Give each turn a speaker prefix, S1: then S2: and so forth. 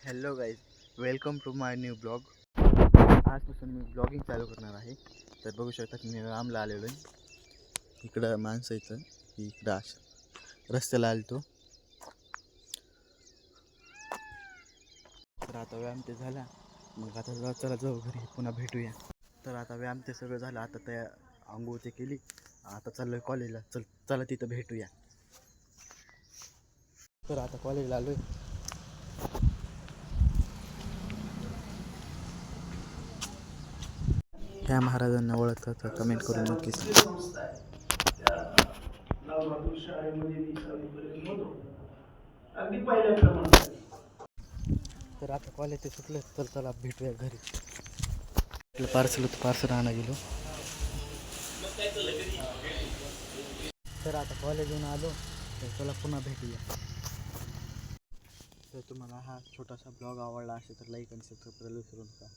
S1: Hello guys, welcome to my new blog. आजपासून मी blogging चालू करणार आहे. तर बघू शकता की मी रामला आलेलो आहे. इकडं माणसं इथं इकडं रस्त्याला आलतो. तर आता व्यायाम ते झाला, मग आता चला जाऊ घरी, पुन्हा भेटूया. तर आता व्यायाम ते सगळं झालं, आता त्या आंघोळ ते केली, आता चाललोय कॉलेजला. चला तिथं भेटूया. तर आता कॉलेजला आलोय. ह्या महाराजांना ओळखतात का कमेंट करून नक्की सांगा. तर आता कॉलेज ते सुटलं, तर चला भेटूया घरी. पार्सल आणा गेलो. तर आता कॉलेजहून आलो, तर चला पुन्हा भेटूया. तर तुम्हाला हा छोटासा ब्लॉग आवडला असेल तर लाईक आणि सबस्क्राईब करायला विसरू नका.